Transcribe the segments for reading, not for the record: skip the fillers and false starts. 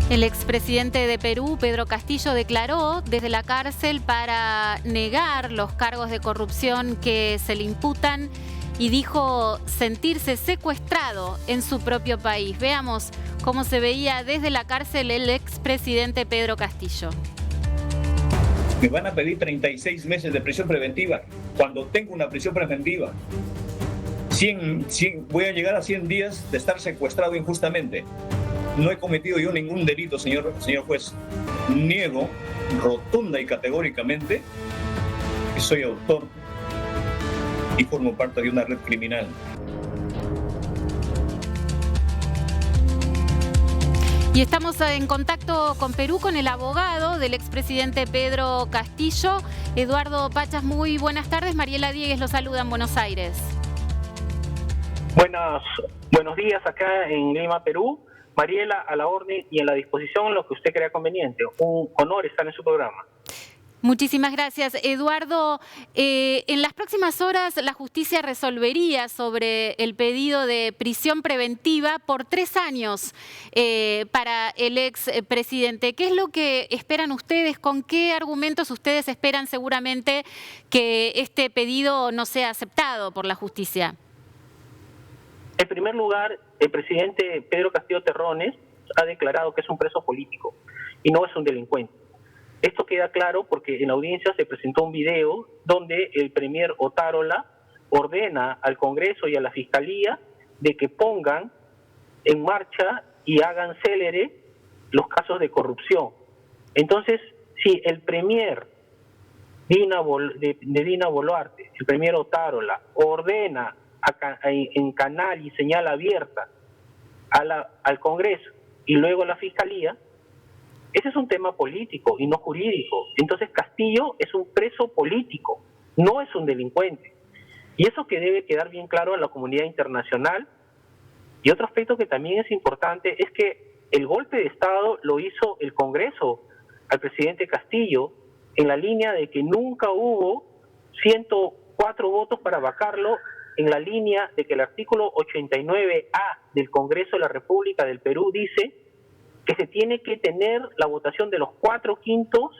El expresidente de Perú, Pedro Castillo, declaró desde la cárcel para negar los cargos de corrupción que se le imputan y dijo sentirse secuestrado en su propio país. Veamos cómo se veía desde la cárcel el expresidente Pedro Castillo. Me van a pedir 36 meses de prisión preventiva cuando tengo una prisión preventiva. Voy a llegar a 100 días de estar secuestrado injustamente. No he cometido yo ningún delito, señor juez. Niego rotunda y categóricamente que soy autor y formo parte de una red criminal. Y estamos en contacto con Perú con el abogado del expresidente Pedro Castillo, Eduardo Pachas. Muy buenas tardes. Mariela Diegues lo saluda en Buenos Aires. Buenos días acá en Lima, Perú. Mariela, a la orden y a la disposición en lo que usted crea conveniente. Un honor estar en su programa. Muchísimas gracias. Eduardo, en las próximas horas la justicia resolvería sobre el pedido de prisión preventiva por 3 años para el expresidente. ¿Qué es lo que esperan ustedes? ¿Con qué argumentos ustedes esperan seguramente que este pedido no sea aceptado por la justicia? En primer lugar, el presidente Pedro Castillo Terrones ha declarado que es un preso político y no es un delincuente. Esto queda claro porque en la audiencia se presentó un video donde el premier Otárola ordena al Congreso y a la Fiscalía de que pongan en marcha y hagan célere los casos de corrupción. Entonces, si el premier Dina Boluarte, el premier Otárola, ordena en canal y señal abierta al Congreso y luego a la Fiscalía, ese es un tema político y no jurídico. Entonces Castillo es un preso político, no es un delincuente. Y eso que debe quedar bien claro a la comunidad internacional. Y otro aspecto que también es importante es que el golpe de Estado lo hizo el Congreso al presidente Castillo en la línea de que nunca hubo 104 votos para vacarlo, en la línea de que el artículo 89A del Congreso de la República del Perú dice que se tiene que tener la votación de los 4/5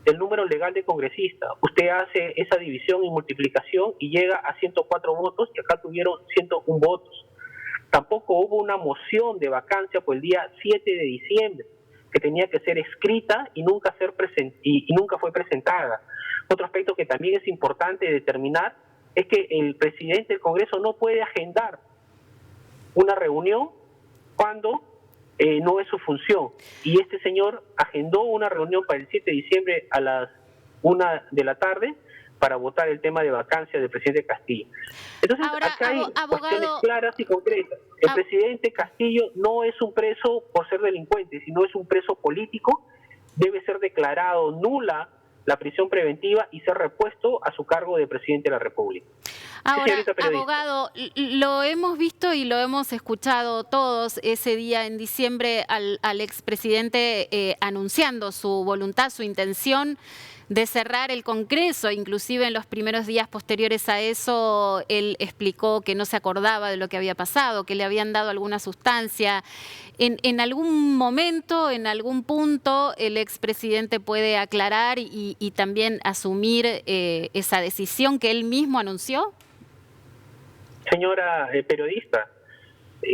del número legal de congresistas. Usted hace esa división y multiplicación y llega a 104 votos, y acá tuvieron 101 votos. Tampoco hubo una moción de vacancia por el día 7 de diciembre, que tenía que ser escrita y nunca fue presentada. Otro aspecto que también es importante determinar es que el presidente del Congreso no puede agendar una reunión cuando no es su función. Y este señor agendó una reunión para el 7 de diciembre a las 1 de la tarde para votar el tema de vacancia del presidente Castillo. Entonces, ahora, acá hay cuestiones claras y concretas. El presidente Castillo no es un preso por ser delincuente, sino es un preso político. Debe ser declarado nula la prisión preventiva y ser repuesto a su cargo de presidente de la República. Ahora, abogado, lo hemos visto y lo hemos escuchado todos ese día en diciembre al expresidente anunciando su voluntad, su intención de cerrar el Congreso. Inclusive en los primeros días posteriores a eso, él explicó que no se acordaba de lo que había pasado, que le habían dado alguna sustancia. En algún momento, en algún punto, el expresidente puede aclarar y también asumir esa decisión que él mismo anunció. Señora periodista,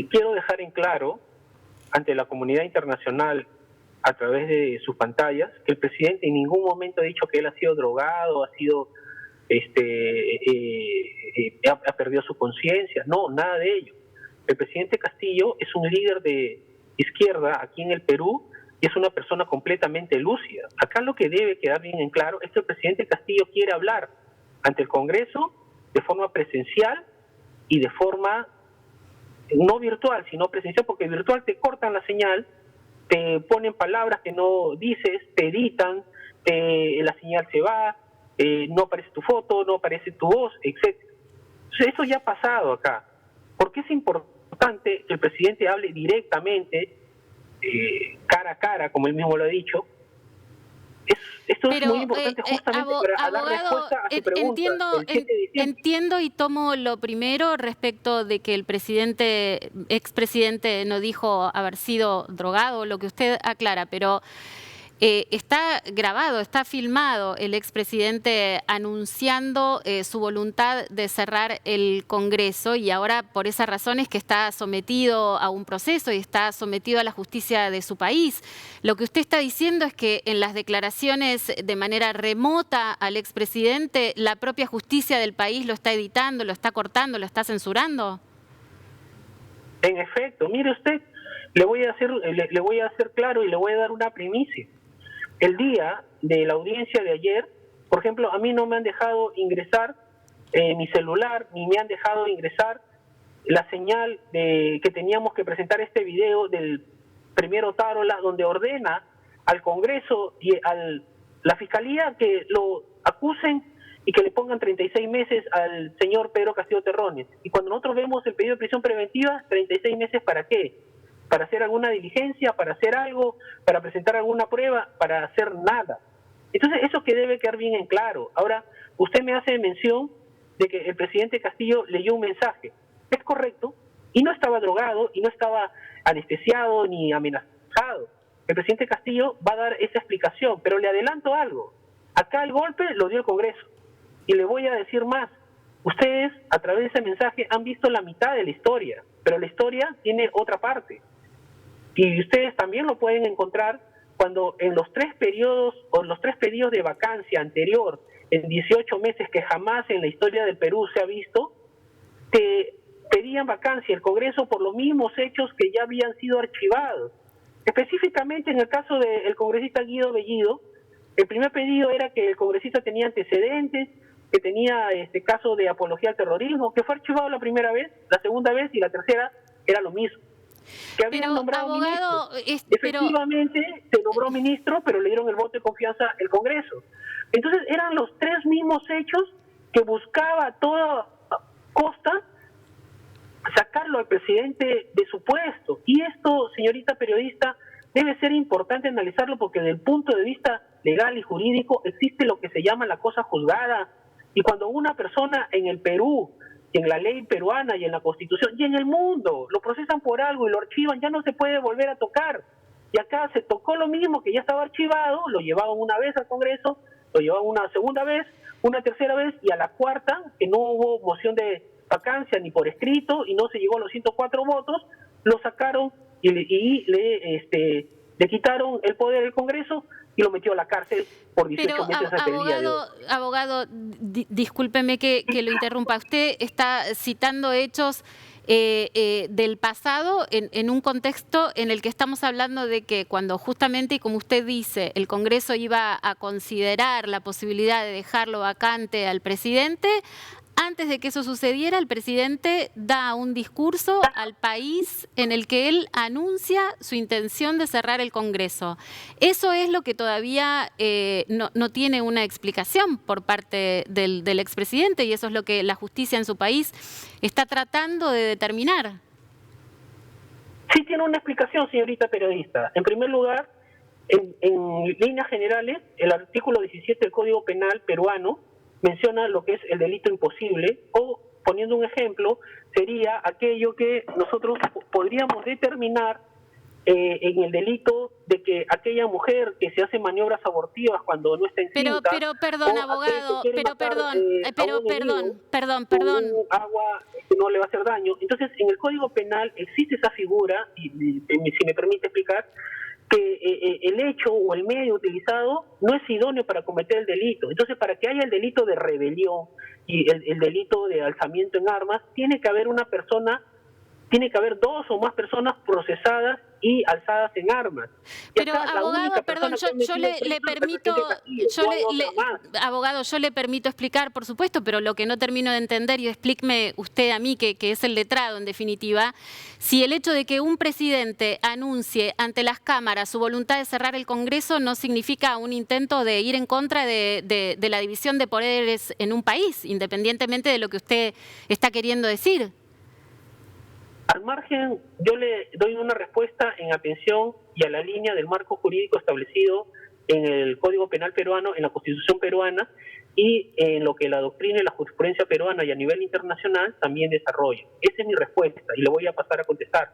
quiero dejar en claro ante la comunidad internacional a través de sus pantallas que el presidente en ningún momento ha dicho que él ha sido drogado, ha perdido su conciencia. No, nada de ello. El presidente Castillo es un líder de izquierda aquí en el Perú y es una persona completamente lúcida. Acá lo que debe quedar bien en claro es que el presidente Castillo quiere hablar ante el Congreso de forma presencial y de forma no virtual, sino presencial, porque virtual te cortan la señal, te ponen palabras que no dices, te editan, la señal se va, no aparece tu foto, no aparece tu voz, etc. Entonces, eso ya ha pasado acá. ¿Por qué es importante que el presidente hable directamente, cara a cara, como él mismo lo ha dicho? Esto es muy importante justamente para dar respuesta a su pregunta. Entiendo y tomo lo primero respecto de que el expresidente no dijo haber sido drogado, lo que usted aclara, pero está grabado, está filmado el expresidente anunciando su voluntad de cerrar el Congreso y ahora por esa razón es que está sometido a un proceso y está sometido a la justicia de su país. Lo que usted está diciendo es que en las declaraciones de manera remota al expresidente, la propia justicia del país lo está editando, lo está cortando, lo está censurando. En efecto, mire usted, le voy a hacer claro y le voy a dar una primicia. El día de la audiencia de ayer, por ejemplo, a mí no me han dejado ingresar mi celular, ni me han dejado ingresar la señal de que teníamos que presentar este video del primer Otárola, donde ordena al Congreso y a la Fiscalía que lo acusen y que le pongan 36 meses al señor Pedro Castillo Terrones. Y cuando nosotros vemos el pedido de prisión preventiva, 36 meses ¿para qué? Para hacer alguna diligencia, para hacer algo, para presentar alguna prueba, para hacer nada. Entonces, eso que debe quedar bien en claro. Ahora, usted me hace mención de que el presidente Castillo leyó un mensaje. Es correcto, y no estaba drogado, y no estaba anestesiado ni amenazado. El presidente Castillo va a dar esa explicación, pero le adelanto algo. Acá el golpe lo dio el Congreso. Y le voy a decir más. Ustedes, a través de ese mensaje, han visto la mitad de la historia, pero la historia tiene otra parte. Y ustedes también lo pueden encontrar cuando en los 3 periodos o los 3 pedidos de vacancia anterior, en 18 meses que jamás en la historia del Perú se ha visto, te pedían vacancia el Congreso por los mismos hechos que ya habían sido archivados. Específicamente en el caso del congresista Guido Bellido, el primer pedido era que el congresista tenía antecedentes, que tenía caso de apología al terrorismo, que fue archivado la primera vez, la segunda vez y la tercera era lo mismo. Que habían nombrado abogado, ministro. Efectivamente, se nombró ministro, pero le dieron el voto de confianza el Congreso. Entonces eran los 3 mismos hechos que buscaba a toda costa sacarlo al presidente de su puesto. Y esto, señorita periodista, debe ser importante analizarlo porque desde el punto de vista legal y jurídico existe lo que se llama la cosa juzgada. Y cuando una persona en el Perú, y en la ley peruana y en la Constitución y en el mundo lo procesan por algo y lo archivan, ya no se puede volver a tocar. Y acá se tocó lo mismo que ya estaba archivado, lo llevaban una vez al Congreso, lo llevaban una segunda vvez, una tercera vez y a la cuarta, que no hubo moción de vacancia ni por escrito y no se llegó a los 104 votos, lo sacaron y le quitaron el poder del Congreso y lo metió a la cárcel por 18 meses hasta el día de hoy. Abogado, discúlpeme que lo interrumpa. Usted está citando hechos del pasado en un contexto en el que estamos hablando de que cuando justamente, y como usted dice, el Congreso iba a considerar la posibilidad de dejarlo vacante al presidente. Antes de que eso sucediera, el presidente da un discurso al país en el que él anuncia su intención de cerrar el Congreso. Eso es lo que todavía no tiene una explicación por parte del expresidente y eso es lo que la justicia en su país está tratando de determinar. Sí tiene una explicación, señorita periodista. En primer lugar, en líneas generales, el artículo 17 del Código Penal peruano menciona lo que es el delito imposible, o poniendo un ejemplo, sería aquello que nosotros podríamos determinar en el delito de que aquella mujer que se hace maniobras abortivas cuando no está encinta, pero perdón, abogado, perdón. Agua que no le va a hacer daño. Entonces, en el Código Penal existe esa figura, y si me permite explicar, que el hecho o el medio utilizado no es idóneo para cometer el delito. Entonces, para que haya el delito de rebelión y el delito de alzamiento en armas, tiene que haber 2 o más personas procesadas y alzadas en armas. Pero abogado, perdón, yo le permito, abogado, yo le permito explicar, por supuesto, pero lo que no termino de entender, y explíqueme usted a mí, que es el letrado en definitiva, si el hecho de que un presidente anuncie ante las cámaras su voluntad de cerrar el Congreso no significa un intento de ir en contra de la división de poderes en un país, independientemente de lo que usted está queriendo decir. Al margen, yo le doy una respuesta en atención y a la línea del marco jurídico establecido en el Código Penal peruano, en la Constitución peruana y en lo que la doctrina y la jurisprudencia peruana y a nivel internacional también desarrolla. Esa es mi respuesta y le voy a pasar a contestar.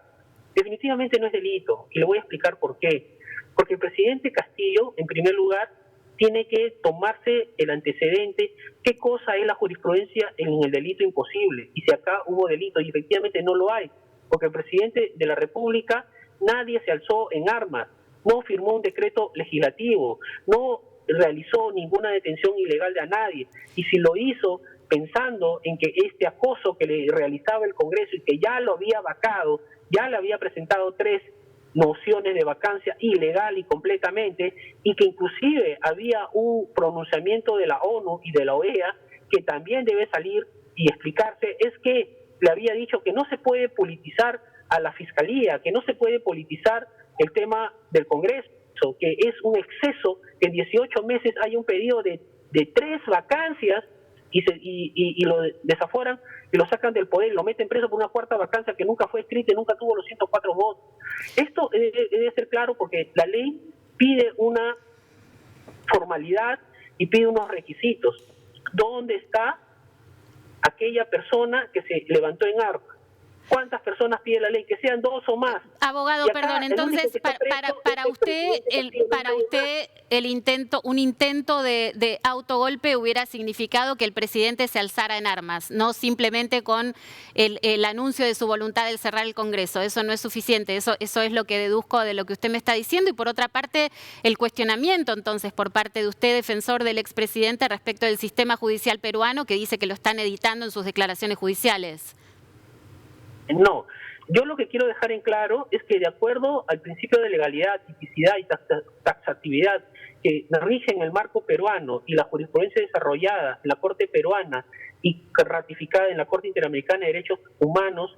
Definitivamente no es delito y le voy a explicar por qué. Porque el presidente Castillo, en primer lugar, tiene que tomarse el antecedente, qué cosa es la jurisprudencia en el delito imposible, y si acá hubo delito, y efectivamente no lo hay, porque el presidente de la República, nadie se alzó en armas, no firmó un decreto legislativo, no realizó ninguna detención ilegal de a nadie, y si lo hizo pensando en que este acoso que le realizaba el Congreso y que ya lo había vacado, ya le había presentado 3 nociones de vacancia ilegal y completamente, y que inclusive había un pronunciamiento de la ONU y de la OEA que también debe salir y explicarse, es que le había dicho que no se puede politizar a la Fiscalía, que no se puede politizar el tema del Congreso, que es un exceso que en 18 meses hay un pedido de 3 vacancias y lo desaforan y lo sacan del poder y lo meten preso por una 4ª vacancia que nunca fue escrita y nunca tuvo los 104 votos. Esto debe ser claro porque la ley pide una formalidad y pide unos requisitos. ¿Dónde está aquella persona que se levantó en armas? ¿Cuántas personas pide la ley? Que sean 2 o más. Abogado, perdón, entonces para usted un intento de autogolpe hubiera significado que el presidente se alzara en armas, no simplemente con el anuncio de su voluntad de cerrar el Congreso. Eso no es suficiente, eso es lo que deduzco de lo que usted me está diciendo. Y por otra parte, el cuestionamiento entonces por parte de usted, defensor del expresidente, respecto del sistema judicial peruano, que dice que lo están editando en sus declaraciones judiciales. No, yo lo que quiero dejar en claro es que de acuerdo al principio de legalidad, tipicidad y taxatividad que rigen el marco peruano y la jurisprudencia desarrollada en la Corte peruana y ratificada en la Corte Interamericana de Derechos Humanos,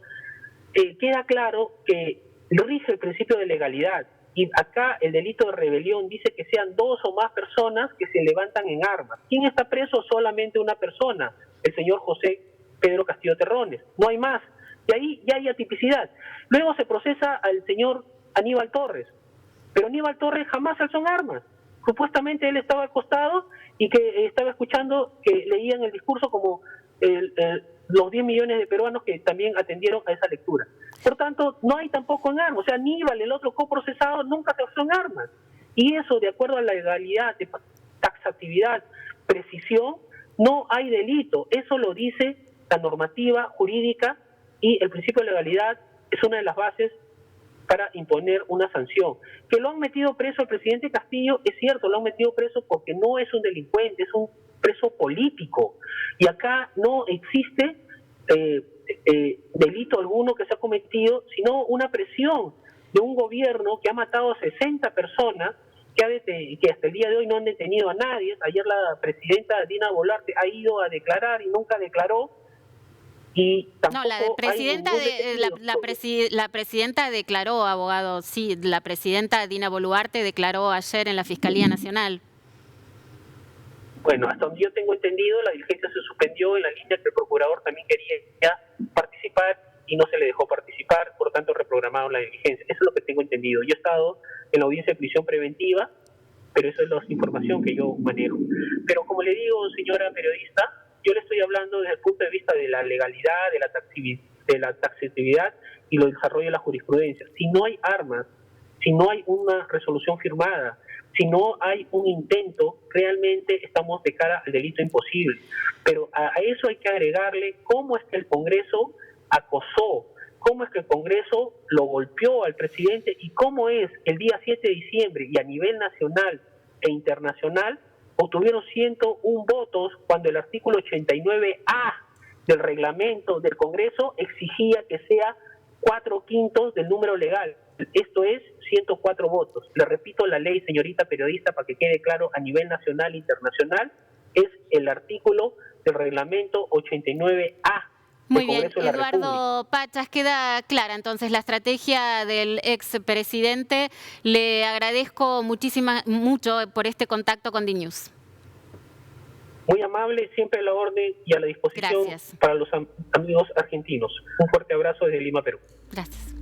queda claro que rige el principio de legalidad. Y acá el delito de rebelión dice que sean 2 o más personas que se levantan en armas. ¿Quién está preso? Solamente una persona, el señor José Pedro Castillo Terrones. No hay más. Y ahí ya hay atipicidad. Luego se procesa al señor Aníbal Torres, pero Aníbal Torres jamás alzó en armas. Supuestamente él estaba al costado y que estaba escuchando que leían el discurso como los 10 millones de peruanos que también atendieron a esa lectura. Por tanto, no hay tampoco en armas. O sea, Aníbal, el otro coprocesado, nunca se alzó en armas. Y eso, de acuerdo a la legalidad, de taxatividad, precisión, no hay delito. Eso lo dice la normativa jurídica. Y el principio de legalidad es una de las bases para imponer una sanción. Que lo han metido preso al presidente Castillo, es cierto, lo han metido preso porque no es un delincuente, es un preso político. Y acá no existe delito alguno que se ha cometido, sino una presión de un gobierno que ha matado a 60 personas, que hasta el día de hoy no han detenido a nadie. Ayer la presidenta Dina Boluarte ha ido a declarar y nunca declaró. Y no, la presidenta declaró, abogado, sí, la presidenta Dina Boluarte declaró ayer en la Fiscalía Nacional. Bueno, hasta donde yo tengo entendido, la diligencia se suspendió en la línea que el procurador también quería participar y no se le dejó participar, por lo tanto reprogramaron la diligencia. Eso es lo que tengo entendido. Yo he estado en la audiencia de prisión preventiva, pero eso es la información que yo manejo. Pero como le digo, señora periodista, yo le estoy hablando desde el punto de vista de la legalidad, de la taxatividad y lo desarrollo de la jurisprudencia. Si no hay armas, si no hay una resolución firmada, si no hay un intento, realmente estamos de cara al delito imposible. Pero a eso hay que agregarle cómo es que el Congreso acosó, cómo es que el Congreso lo golpeó al presidente y cómo es el día 7 de diciembre y a nivel nacional e internacional obtuvieron 101 votos cuando el artículo 89A del reglamento del Congreso exigía que sea 4/5 del número legal. Esto es 104 votos. Le repito la ley, señorita periodista, para que quede claro a nivel nacional e internacional, es el artículo del reglamento 89A. Muy bien, Eduardo Pachas, queda clara entonces la estrategia del expresidente. Le agradezco mucho por este contacto con DNews. Muy amable, siempre a la orden y a la disposición. Gracias. Para los amigos argentinos. Un fuerte abrazo desde Lima, Perú. Gracias.